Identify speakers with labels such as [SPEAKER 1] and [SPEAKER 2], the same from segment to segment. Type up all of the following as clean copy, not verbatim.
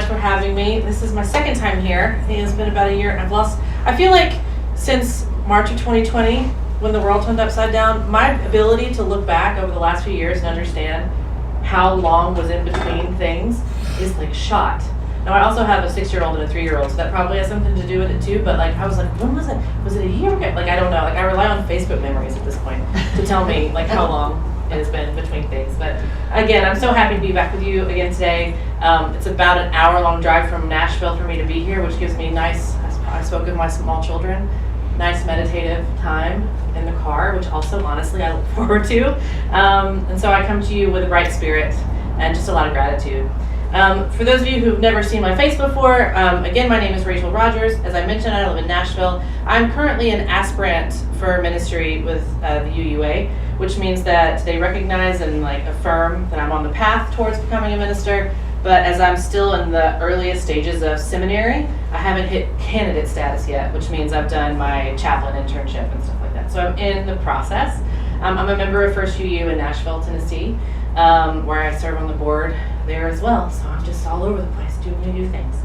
[SPEAKER 1] much for having me. This is my second time here. I think it's been about a year, and I feel like since March of 2020, when the world turned upside down, my ability to look back over the last few years and understand how long was in between things is like shot. Now, I also have a 6-year-old and a 3-year-old, so that probably has something to do with it too, but like, I was like, when was it? Was it a year ago? Like, I don't know. Like, I rely on Facebook memories at this point to tell me like how long it has been between things. But again, I'm so happy to be back with you again today. It's about an hour-long drive from Nashville for me to be here, which gives me I spoke of my small children, nice meditative time in the car, which also honestly I look forward to. And so I come to you with a bright spirit and just a lot of gratitude. For those of you who've never seen my face before, again, my name is Rachel Rogers. As I mentioned, I live in Nashville. I'm currently an aspirant for ministry with the UUA, which means that they recognize and like affirm that I'm on the path towards becoming a minister. But as I'm still in the earliest stages of seminary, I haven't hit candidate status yet, which means I've done my chaplain internship and stuff like that. So I'm in the process. I'm a member of First UU in Nashville, Tennessee, where I serve on the board there as well. So I'm just all over the place doing new things.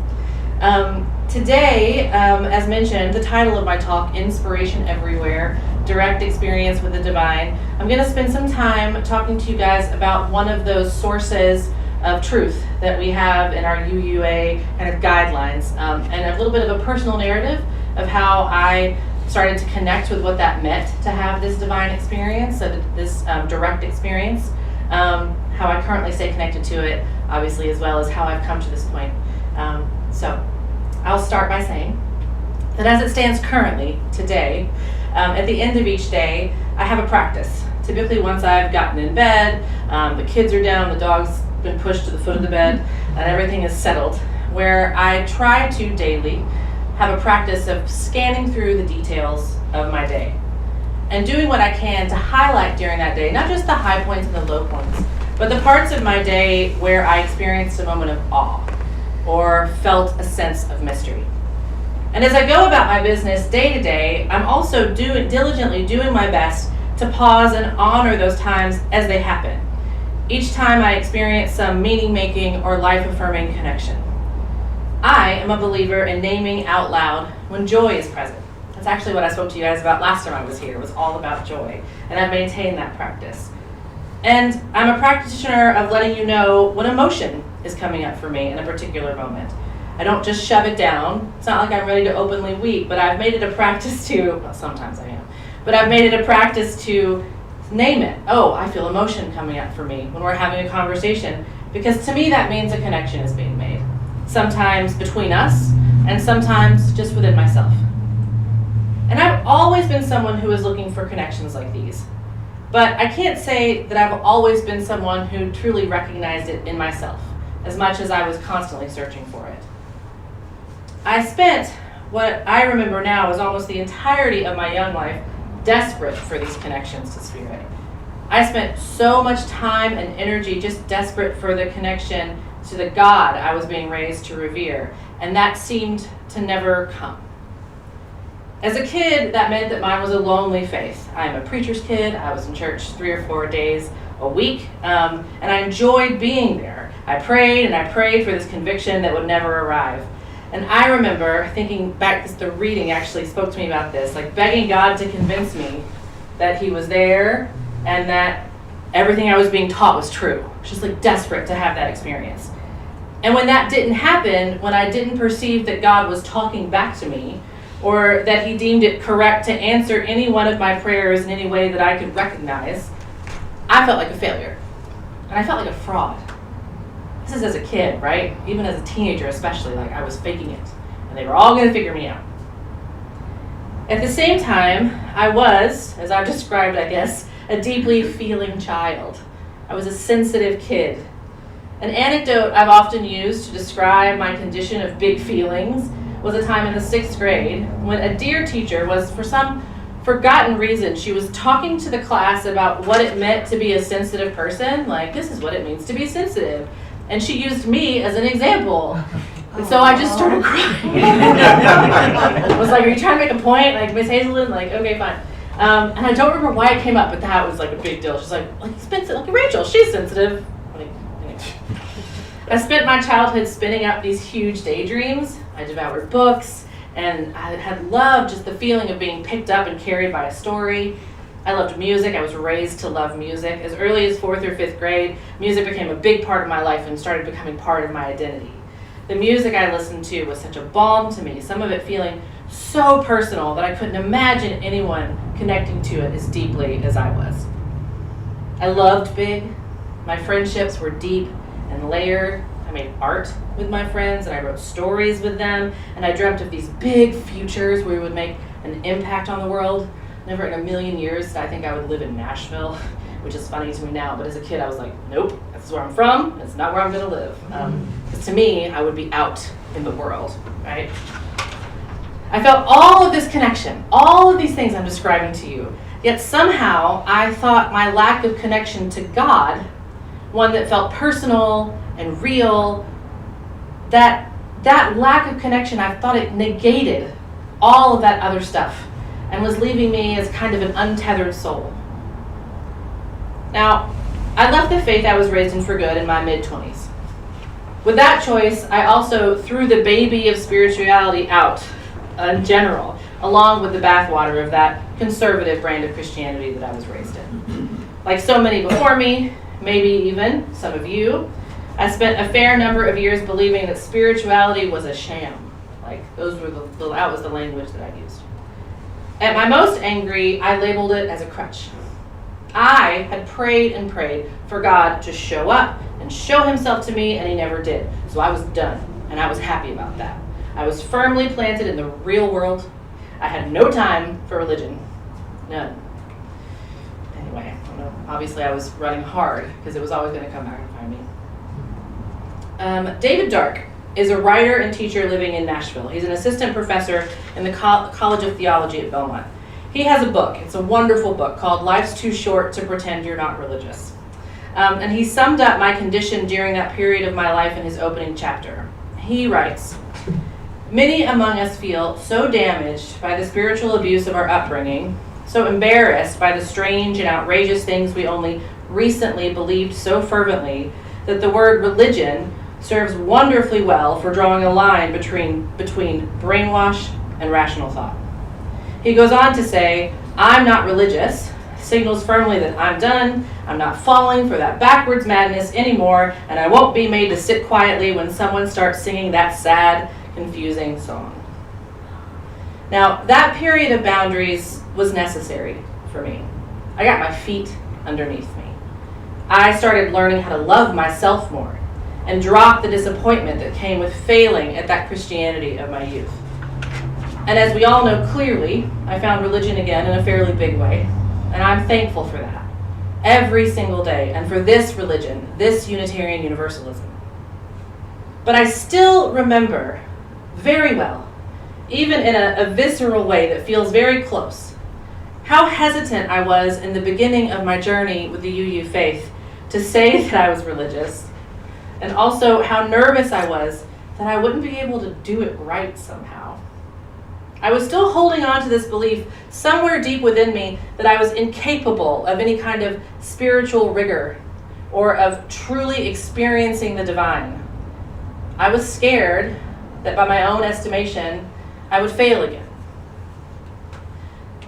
[SPEAKER 1] Today, as mentioned, the title of my talk, Inspiration Everywhere, Direct Experience with the Divine. I'm going to spend some time talking to you guys about one of those sources of truth that we have in our UUA kind of guidelines, and a little bit of a personal narrative of how I started to connect with what that meant to have this divine experience, so this direct experience, how I currently stay connected to it, obviously, as well as how I've come to this point. So I'll start by saying that as it stands currently, today, at the end of each day, I have a practice. Typically once I've gotten in bed, the kids are down, the dog's been pushed to the foot of the bed, and everything is settled, where I try to daily have a practice of scanning through the details of my day and doing what I can to highlight during that day, not just the high points and the low points, but the parts of my day where I experienced a moment of awe or felt a sense of mystery. And as I go about my business day to day, I'm also diligently doing my best to pause and honor those times as they happen. Each time I experience some meaning-making or life-affirming connection. I am a believer in naming out loud when joy is present. That's actually what I spoke to you guys about last time I was here. It was all about joy, and I've maintained that practice. And I'm a practitioner of letting you know when emotion is coming up for me in a particular moment. I don't just shove it down. It's not like I'm ready to openly weep, but I've made it a practice to, well, sometimes I am, but I've made it a practice to name it. Oh, I feel emotion coming up for me when we're having a conversation, because to me that means a connection is being made. Sometimes between us, and sometimes just within myself. And I've always been someone who is looking for connections like these. But I can't say that I've always been someone who truly recognized it in myself, as much as I was constantly searching for it. I spent what I remember now was almost the entirety of my young life desperate for these connections to spirit. I spent so much time and energy just desperate for the connection to the God I was being raised to revere, and that seemed to never come. As a kid, that meant that mine was a lonely faith. I'm a preacher's kid. I was in church 3 or 4 days a week, and I enjoyed being there. I prayed and I prayed for this conviction that would never arrive. And I remember thinking back, the reading actually spoke to me about this, like begging God to convince me that he was there and that everything I was being taught was true. Just like desperate to have that experience. And when that didn't happen, when I didn't perceive that God was talking back to me, or that he deemed it correct to answer any one of my prayers in any way that I could recognize, I felt like a failure. And I felt like a fraud. This is as a kid, right? Even as a teenager especially, like I was faking it. And they were all gonna figure me out. At the same time, I was, as I've described, I guess, a deeply feeling child. I was a sensitive kid. An anecdote I've often used to describe my condition of big feelings was a time in the 6th grade when a dear teacher was, for some forgotten reason, she was talking to the class about what it meant to be a sensitive person. Like, this is what it means to be sensitive. And she used me as an example. And so I just started crying. I was like, are you trying to make a point? Like, Miss Hazelden? Like, okay, fine. And I don't remember why it came up, but that was like a big deal. She's like Rachel, she's sensitive. I spent my childhood spinning up these huge daydreams. I devoured books, and I had loved just the feeling of being picked up and carried by a story. I loved music. I was raised to love music. As early as 4th or 5th grade, music became a big part of my life and started becoming part of my identity. The music I listened to was such a balm to me, some of it feeling so personal that I couldn't imagine anyone connecting to it as deeply as I was. I loved big. My friendships were deep and layered. I made art with my friends, and I wrote stories with them, and I dreamt of these big futures where we would make an impact on the world. Never in a million years did I think I would live in Nashville, which is funny to me now, but as a kid I was like, nope, this is where I'm from, it's not where I'm going to live. Because to me, I would be out in the world, right? I felt all of this connection, all of these things I'm describing to you, yet somehow I thought my lack of connection to God, one that felt personal and real, that lack of connection, I thought it negated all of that other stuff and was leaving me as kind of an untethered soul. Now, I left the faith I was raised in for good in my mid-20s. With that choice, I also threw the baby of spirituality out in general, along with the bathwater of that conservative brand of Christianity that I was raised in. Like so many before me, maybe even some of you, I spent a fair number of years believing that spirituality was a sham. Like that was the language that I used. At my most angry, I labeled it as a crutch. I had prayed and prayed for God to show up and show himself to me, and he never did. So I was done, and I was happy about that. I was firmly planted in the real world. I had no time for religion. None. Anyway, I don't know. Obviously I was running hard because it was always going to come back and find me. David Dark is a writer and teacher living in Nashville. He's an assistant professor in the College of Theology at Belmont. He has a book. It's a wonderful book called Life's Too Short to Pretend You're Not Religious. And he summed up my condition during that period of my life in his opening chapter. He writes, "Many among us feel so damaged by the spiritual abuse of our upbringing, so embarrassed by the strange and outrageous things we only recently believed so fervently, that the word religion serves wonderfully well for drawing a line between brainwash and rational thought." He goes on to say, "I'm not religious," signals firmly that I'm done, I'm not falling for that backwards madness anymore, and I won't be made to sit quietly when someone starts singing that sad, confusing song. Now, that period of boundaries was necessary for me. I got my feet underneath me. I started learning how to love myself more and drop the disappointment that came with failing at that Christianity of my youth. And as we all know clearly, I found religion again in a fairly big way, and I'm thankful for that every single day, and for this religion, this Unitarian Universalism. But I still remember very well, even in a visceral way that feels very close, how hesitant I was in the beginning of my journey with the UU faith to say that I was religious, and also how nervous I was that I wouldn't be able to do it right somehow. I was still holding on to this belief somewhere deep within me that I was incapable of any kind of spiritual rigor or of truly experiencing the divine. I was scared that by my own estimation, I would fail again.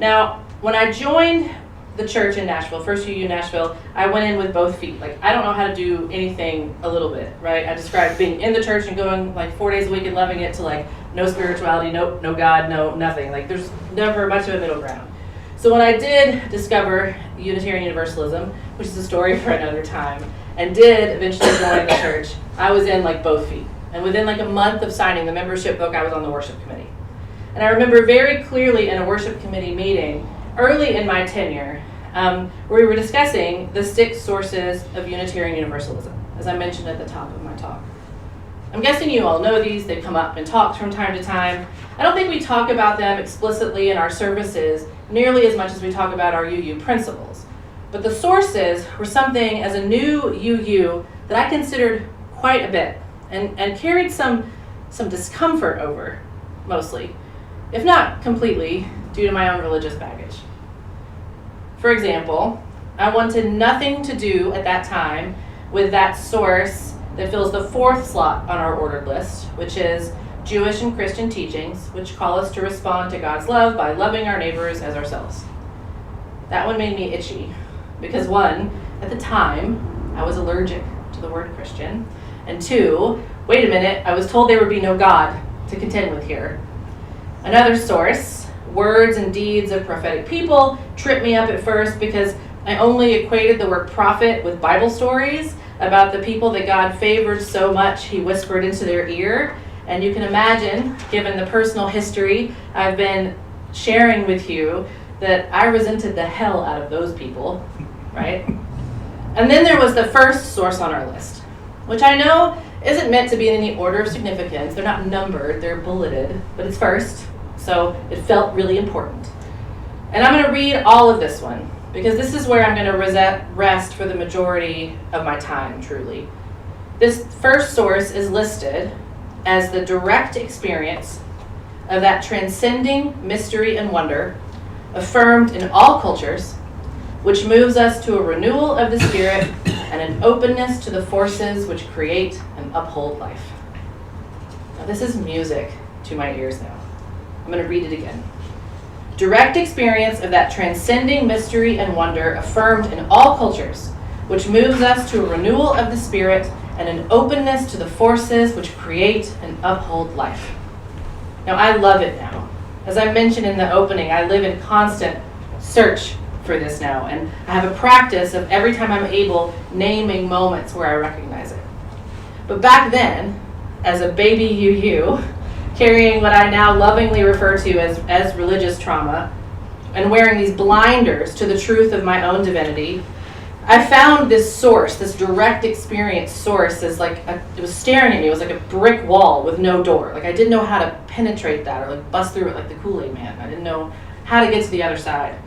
[SPEAKER 1] Now, when I joined the church in Nashville, First UU Nashville, I went in with both feet. Like, I don't know how to do anything a little bit, right? I described being in the church and going like 4 days a week and loving it to like no spirituality, no God, no nothing. Like, there's never much of a middle ground. So when I did discover Unitarian Universalism, which is a story for another time, and did eventually join the church, I was in like both feet. And within like a month of signing the membership book, I was on the worship committee. And I remember very clearly in a worship committee meeting early in my tenure, where we were discussing the 6 sources of Unitarian Universalism, as I mentioned at the top of my talk. I'm guessing you all know these. They come up in talks from time to time. I don't think we talk about them explicitly in our services nearly as much as we talk about our UU principles. But the sources were something as a new UU that I considered quite a bit and carried some discomfort over, mostly, if not completely, due to my own religious baggage. For example, I wanted nothing to do at that time with that source that fills the fourth slot on our ordered list, which is Jewish and Christian teachings, which call us to respond to God's love by loving our neighbors as ourselves. That one made me itchy, because one, at the time, I was allergic to the word Christian, and two, wait a minute, I was told there would be no God to contend with here. Another source, words and deeds of prophetic people, tripped me up at first because I only equated the word prophet with Bible stories about the people that God favored so much he whispered into their ear. And you can imagine, given the personal history I've been sharing with you, that I resented the hell out of those people, right? And then there was the first source on our list, which I know isn't meant to be in any order of significance. They're not numbered, they're bulleted, but it's first, so it felt really important. And I'm going to read all of this one, because this is where I'm going to rest for the majority of my time, truly. This first source is listed as the direct experience of that transcending mystery and wonder affirmed in all cultures, which moves us to a renewal of the spirit and an openness to the forces which create and uphold life. Now, this is music to my ears now. I'm going to read it again. Direct experience of that transcending mystery and wonder affirmed in all cultures, which moves us to a renewal of the spirit and an openness to the forces which create and uphold life. Now, I love it now. As I mentioned in the opening, I live in constant search for this now, and I have a practice of every time I'm able naming moments where I recognize it. But back then, as a baby you, carrying what I now lovingly refer to as religious trauma, and wearing these blinders to the truth of my own divinity, I found this source, this direct experience source, as like it was staring at me. It was like a brick wall with no door. Like I didn't know how to penetrate that or like bust through it like the Kool-Aid man. I didn't know how to get to the other side.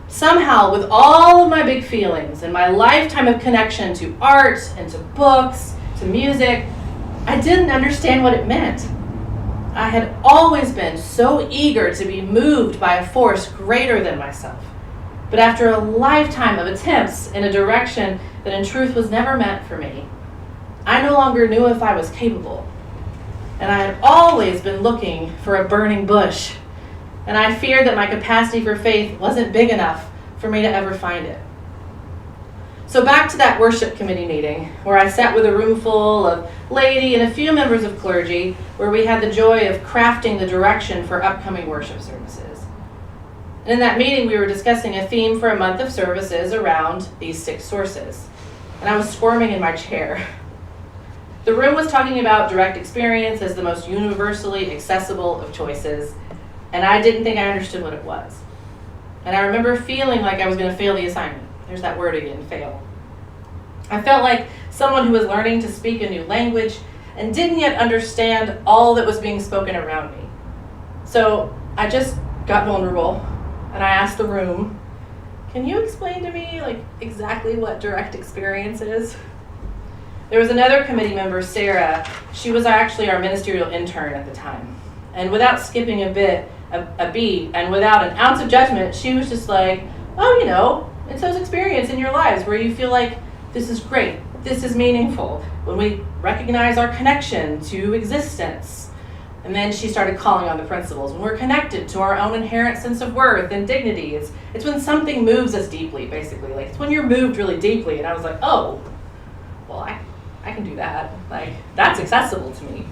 [SPEAKER 1] Somehow, with all of my big feelings and my lifetime of connection to art and to books, to music, I didn't understand what it meant. I had always been so eager to be moved by a force greater than myself. But after a lifetime of attempts in a direction that in truth was never meant for me, I no longer knew if I was capable. And I had always been looking for a burning bush, and I feared that my capacity for faith wasn't big enough for me to ever find it. So back to that worship committee meeting, where I sat with a room full of laity and a few members of clergy, where we had the joy of crafting the direction for upcoming worship services. And in that meeting, we were discussing a theme for a month of services around these 6 sources. And I was squirming in my chair. The room was talking about direct experience as the most universally accessible of choices, and I didn't think I understood what it was. And I remember feeling like I was going to fail the assignment. There's that word again, fail. I felt like someone who was learning to speak a new language and didn't yet understand all that was being spoken around me. So I just got vulnerable. And I asked the room, can you explain to me like exactly what direct experience is? There was another committee member, Sarah. She was actually our ministerial intern at the time. And without skipping a beat, and without an ounce of judgment, she was just like, oh, it's those experiences in your lives where you feel like this is great, this is meaningful, when we recognize our connection to existence. And then she started calling on the principles. When we're connected to our own inherent sense of worth and dignity, it's when something moves us deeply, basically. Like, it's when you're moved really deeply. And I was like, oh, well, I can do that. Like, that's accessible to me.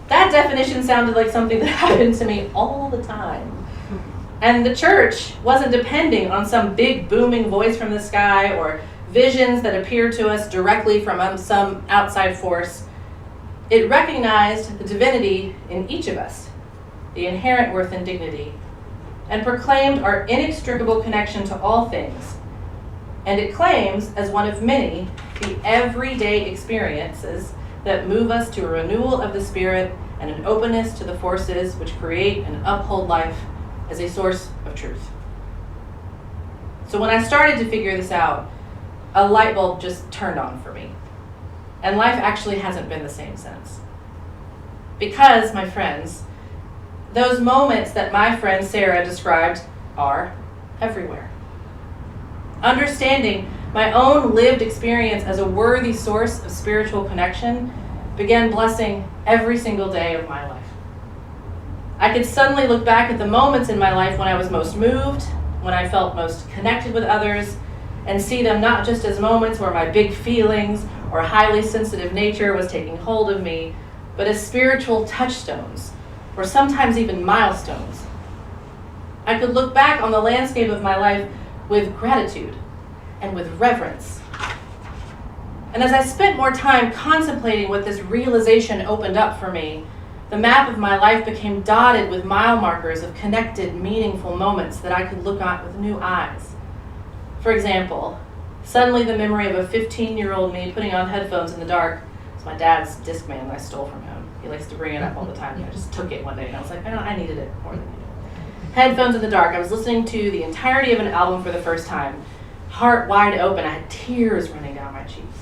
[SPEAKER 1] That definition sounded like something that happened to me all the time. And the church wasn't depending on some big booming voice from the sky or visions that appeared to us directly from some outside force. It recognized the divinity in each of us, the inherent worth and dignity, and proclaimed our inextricable connection to all things. And it claims, as one of many, the everyday experiences that move us to a renewal of the spirit and an openness to the forces which create and uphold life as a source of truth. So when I started to figure this out, a light bulb just turned on for me. And life actually hasn't been the same since. Because, my friends, those moments that my friend Sarah described are everywhere. Understanding my own lived experience as a worthy source of spiritual connection began blessing every single day of my life. I could suddenly look back at the moments in my life when I was most moved, when I felt most connected with others, and see them not just as moments where my big feelings or highly sensitive nature was taking hold of me, but as spiritual touchstones, or sometimes even milestones. I could look back on the landscape of my life with gratitude and with reverence. And as I spent more time contemplating what this realization opened up for me, the map of my life became dotted with mile markers of connected, meaningful moments that I could look at with new eyes. For example, suddenly the memory of a 15-year-old me putting on headphones in the dark. It's my dad's Discman that I stole from him. He likes to bring it up all the time. I just took it one day and I was like, I needed it more than you do. Headphones in the dark. I was listening to the entirety of an album for the first time. Heart wide open. I had tears running down my cheeks.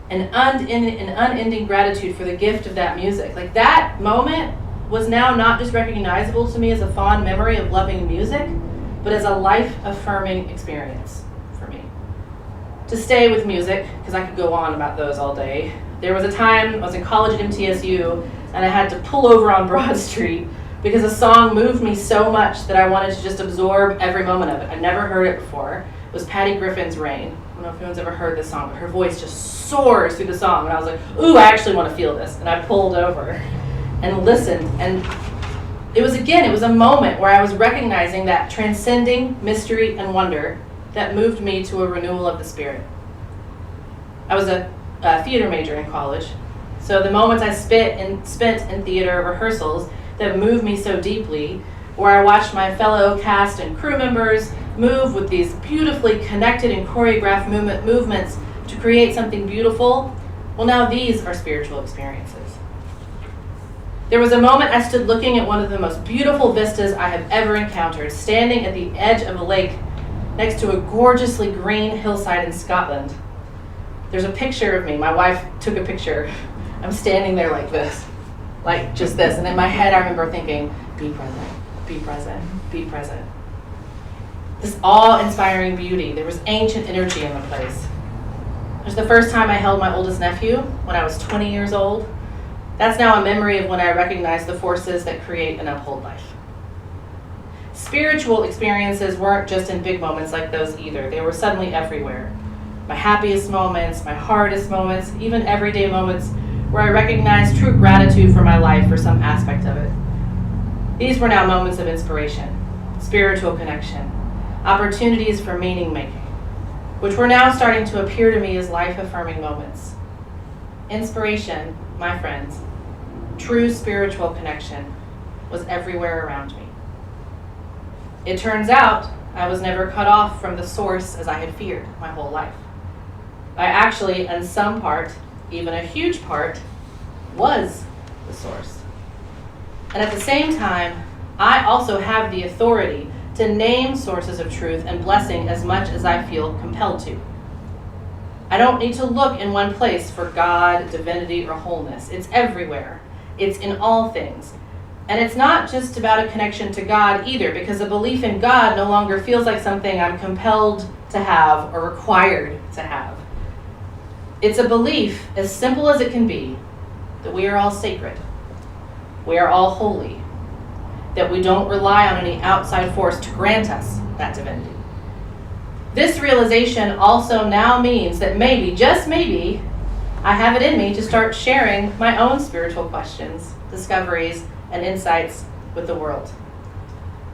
[SPEAKER 1] An unending gratitude for the gift of that music. Like, that moment was now not just recognizable to me as a fond memory of loving music, but as a life-affirming experience for me. To stay with music, because I could go on about those all day, there was a time I was in college at MTSU and I had to pull over on Broad Street because a song moved me so much that I wanted to just absorb every moment of it. I'd never heard it before. It was Patty Griffin's Rain. I don't know if anyone's ever heard this song, but her voice just soars through the song. And I was like, ooh, I actually want to feel this. And I pulled over and listened. And it was a moment where I was recognizing that transcending mystery and wonder that moved me to a renewal of the spirit. I was a theater major in college. So the moments I spent in theater rehearsals that moved me so deeply, where I watched my fellow cast and crew members move with these beautifully connected and choreographed movements to create something beautiful, well, now these are spiritual experiences. There was a moment I stood looking at one of the most beautiful vistas I have ever encountered, standing at the edge of a lake next to a gorgeously green hillside in Scotland. There's a picture of me. My wife took a picture. I'm standing there like this, like just this. And in my head, I remember thinking, be present, be present, be present. This awe-inspiring beauty. There was ancient energy in the place. It was the first time I held my oldest nephew when I was 20 years old. That's now a memory of when I recognized the forces that create and uphold life. Spiritual experiences weren't just in big moments like those either. They were suddenly everywhere. My happiest moments, my hardest moments, even everyday moments where I recognized true gratitude for my life for some aspect of it. These were now moments of inspiration, spiritual connection, opportunities for meaning making, which were now starting to appear to me as life-affirming moments. Inspiration, my friends, true spiritual connection, was everywhere around me. It turns out I was never cut off from the source as I had feared my whole life. I actually, in some part, even a huge part, was the source. And at the same time, I also have the authority to name sources of truth and blessing as much as I feel compelled to. I don't need to look in one place for God, divinity, or wholeness. It's everywhere. It's in all things. And it's not just about a connection to God either, because a belief in God no longer feels like something I'm compelled to have or required to have. It's a belief, as simple as it can be, that we are all sacred. We are all holy. That we don't rely on any outside force to grant us that divinity. This realization also now means that maybe, just maybe, I have it in me to start sharing my own spiritual questions, discoveries, and insights with the world.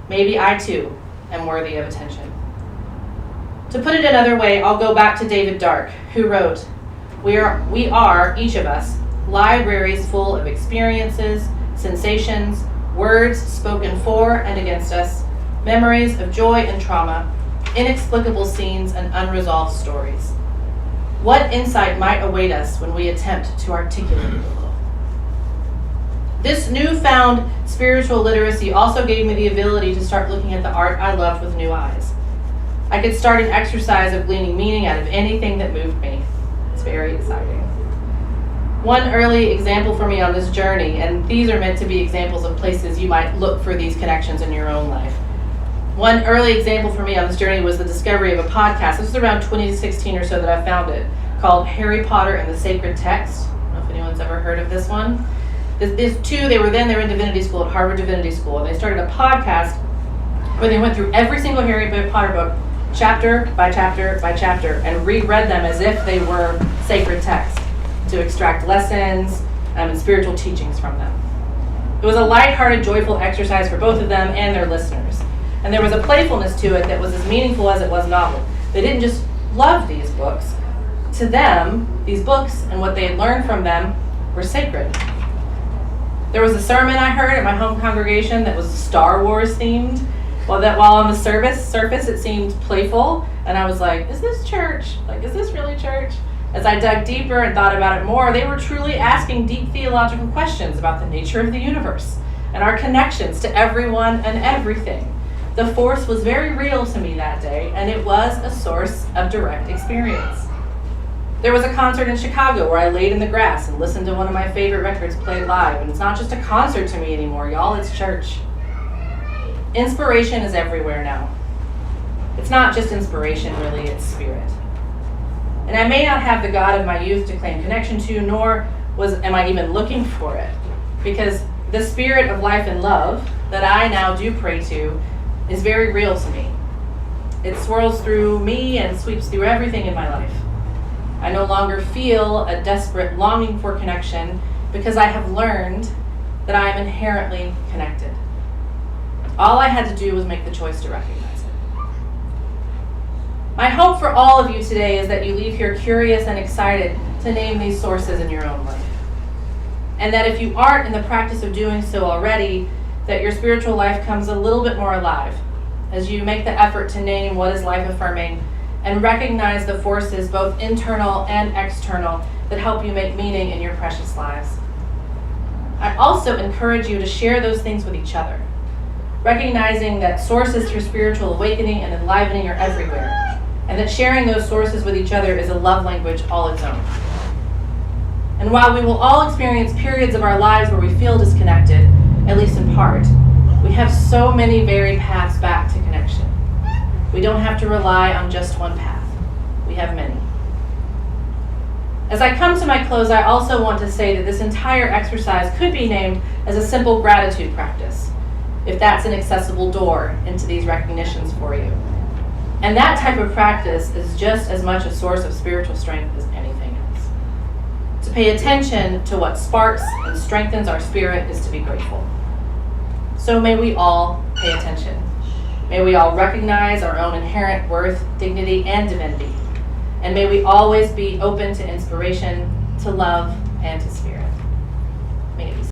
[SPEAKER 1] Maybe I too am worthy of attention. To put it another way, I'll go back to David Dark, who wrote, we are, each of us, libraries full of experiences, sensations, words spoken for and against us, memories of joy and trauma, inexplicable scenes and unresolved stories. What insight might await us when we attempt to articulate it a little? This newfound spiritual literacy also gave me the ability to start looking at the art I loved with new eyes. I could start an exercise of gleaning meaning out of anything that moved me. It's very exciting. One early example for me on this journey, and these are meant to be examples of places you might look for these connections in your own life. One early example for me on this journey was the discovery of a podcast. This was around 2016 or so that I found it, called Harry Potter and the Sacred Text. I don't know if anyone's ever heard of this one. These two, they were in divinity school at Harvard Divinity School, and they started a podcast where they went through every single Harry Potter book, chapter by chapter by chapter, and reread them as if they were sacred text to extract lessons and spiritual teachings from them. It was a lighthearted, joyful exercise for both of them and their listeners. And there was a playfulness to it that was as meaningful as it was novel. They didn't just love these books. To them, these books and what they had learned from them were sacred. There was a sermon I heard at my home congregation that was Star Wars themed. While on the surface it seemed playful, and I was like, is this church? Like, is this really church? As I dug deeper and thought about it more, they were truly asking deep theological questions about the nature of the universe and our connections to everyone and everything. The Force was very real to me that day, and it was a source of direct experience. There was a concert in Chicago where I laid in the grass and listened to one of my favorite records played live, and it's not just a concert to me anymore, y'all, it's church. Inspiration is everywhere now. It's not just inspiration, really, it's spirit. And I may not have the God of my youth to claim connection to, nor am I even looking for it, because the spirit of life and love that I now do pray to is very real to me. It swirls through me and sweeps through everything in my life. I no longer feel a desperate longing for connection because I have learned that I am inherently connected. All I had to do was make the choice to recognize it. My hope for all of you today is that you leave here curious and excited to name these sources in your own life. And that if you aren't in the practice of doing so already, that your spiritual life comes a little bit more alive as you make the effort to name what is life-affirming and recognize the forces, both internal and external, that help you make meaning in your precious lives. I also encourage you to share those things with each other, recognizing that sources through spiritual awakening and enlivening are everywhere, and that sharing those sources with each other is a love language all its own. And while we will all experience periods of our lives where we feel disconnected, at least in part, we have so many varied paths back to connection. We don't have to rely on just one path. We have many. As I come to my close, I also want to say that this entire exercise could be named as a simple gratitude practice, if that's an accessible door into these recognitions for you. And that type of practice is just as much a source of spiritual strength as anything else. To pay attention to what sparks and strengthens our spirit is to be grateful. So may we all pay attention. May we all recognize our own inherent worth, dignity, and divinity. And may we always be open to inspiration, to love, and to spirit. May it be so.